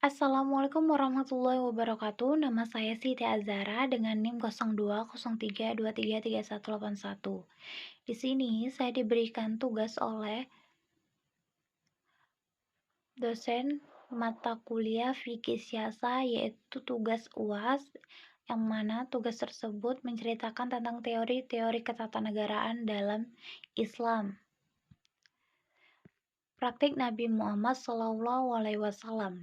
Assalamualaikum warahmatullahi wabarakatuh. Nama saya Siti Azara dengan NIM 0203233181. Di sini saya diberikan tugas oleh dosen mata kuliah Fikih Siasa yaitu tugas UAS, yang mana tugas tersebut menceritakan tentang teori-teori ketatanegaraan dalam Islam. Praktik Nabi Muhammad SAW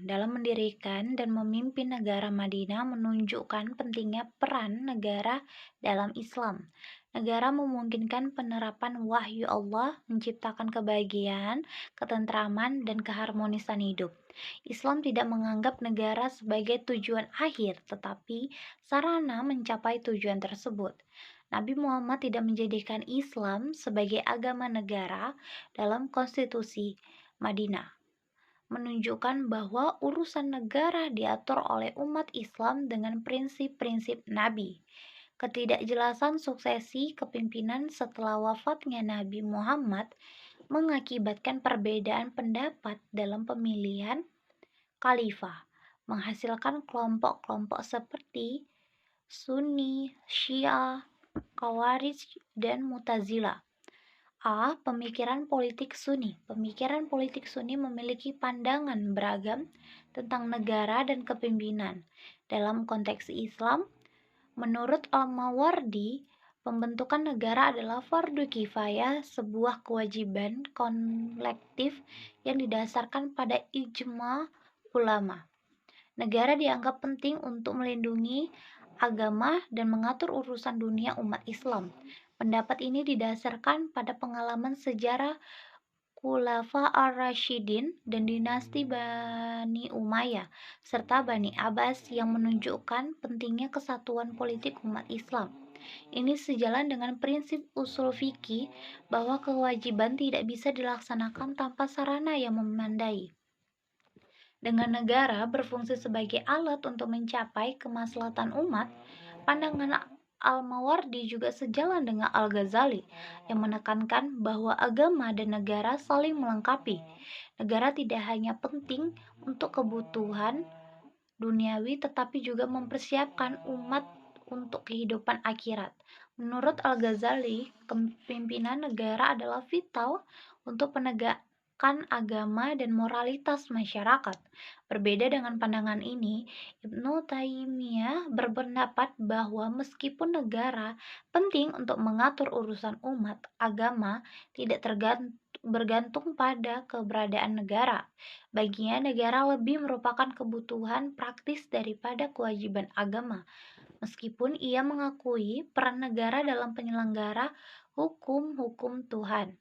dalam mendirikan dan memimpin negara Madinah menunjukkan pentingnya peran negara dalam Islam. Negara memungkinkan penerapan wahyu Allah, menciptakan kebahagiaan, ketentraman, dan keharmonisan hidup. Islam tidak menganggap negara sebagai tujuan akhir, tetapi sarana mencapai tujuan tersebut. Nabi Muhammad tidak menjadikan Islam sebagai agama negara dalam konstitusi Madinah, menunjukkan bahwa urusan negara diatur oleh umat Islam dengan prinsip-prinsip Nabi. Ketidakjelasan suksesi kepemimpinan setelah wafatnya Nabi Muhammad mengakibatkan perbedaan pendapat dalam pemilihan khalifah, menghasilkan kelompok-kelompok seperti Sunni, Syiah, Khawarij, dan Mu'tazilah. Pemikiran politik Sunni. Pemikiran politik Sunni memiliki pandangan beragam tentang negara dan kepemimpinan. Dalam konteks Islam, menurut Al-Mawardi, pembentukan negara adalah fardu kifayah, sebuah kewajiban kolektif yang didasarkan pada ijma ulama. Negara dianggap penting untuk melindungi agama dan mengatur urusan dunia umat Islam. Pendapat ini didasarkan pada pengalaman sejarah Khulafa ar-Rasyidin dan dinasti Bani Umayyah serta Bani Abbas yang menunjukkan pentingnya kesatuan politik umat Islam. Ini sejalan dengan prinsip usul fikih bahwa kewajiban tidak bisa dilaksanakan tanpa sarana yang memadai. Dengan negara berfungsi sebagai alat untuk mencapai kemaslahatan umat, pandangan Al-Mawardi juga sejalan dengan Al-Ghazali yang menekankan bahwa agama dan negara saling melengkapi. Negara tidak hanya penting untuk kebutuhan duniawi tetapi juga mempersiapkan umat untuk kehidupan akhirat. Menurut Al-Ghazali, kepemimpinan negara adalah vital untuk penegakan agama dan moralitas masyarakat. Berbeda dengan pandangan ini, Ibnu Taimiyah berpendapat bahwa meskipun negara penting untuk mengatur urusan umat, agama tidak bergantung pada keberadaan negara. Baginya, negara lebih merupakan kebutuhan praktis daripada kewajiban agama. Meskipun ia mengakui peran negara dalam penyelenggara hukum-hukum Tuhan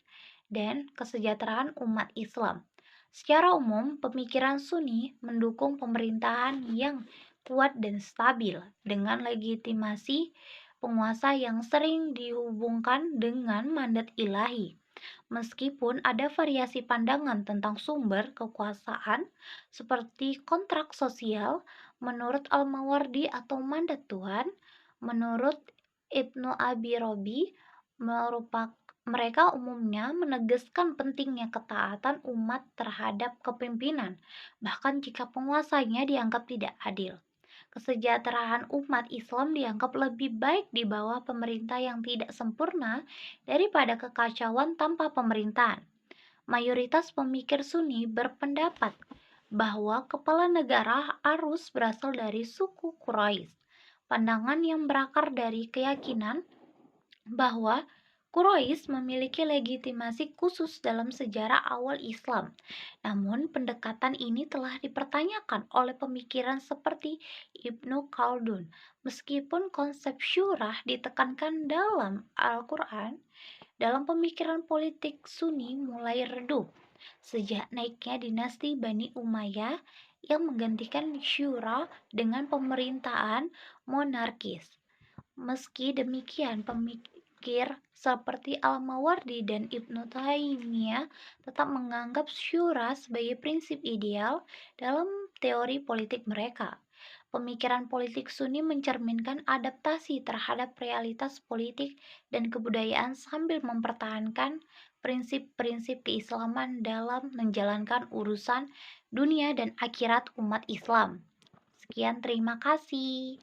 dan kesejahteraan umat Islam. Secara umum, pemikiran Sunni mendukung pemerintahan yang kuat dan stabil dengan legitimasi penguasa yang sering dihubungkan dengan mandat ilahi. Meskipun ada variasi pandangan tentang sumber kekuasaan seperti kontrak sosial menurut Al-Mawardi atau mandat Tuhan, menurut Ibnu Abi Robi mereka umumnya menegaskan pentingnya ketaatan umat terhadap kepemimpinan, bahkan jika penguasanya dianggap tidak adil. Kesejahteraan umat Islam dianggap lebih baik di bawah pemerintah yang tidak sempurna daripada kekacauan tanpa pemerintahan. Mayoritas pemikir Sunni berpendapat bahwa kepala negara harus berasal dari suku Quraisy. Pandangan yang berakar dari keyakinan bahwa Quraisy memiliki legitimasi khusus dalam sejarah awal Islam. Namun, pendekatan ini telah dipertanyakan oleh pemikiran seperti Ibnu Khaldun. Meskipun konsep syurah ditekankan dalam Al-Quran, dalam pemikiran politik Sunni mulai redup sejak naiknya dinasti Bani Umayyah yang menggantikan syura dengan pemerintahan monarkis. Meski demikian, pemikir seperti Al-Mawardi dan Ibnu Taimiyah tetap menganggap syura sebagai prinsip ideal dalam teori politik mereka. Pemikiran politik Sunni mencerminkan adaptasi terhadap realitas politik dan kebudayaan sambil mempertahankan prinsip-prinsip keislaman dalam menjalankan urusan dunia dan akhirat umat Islam. Sekian, terima kasih.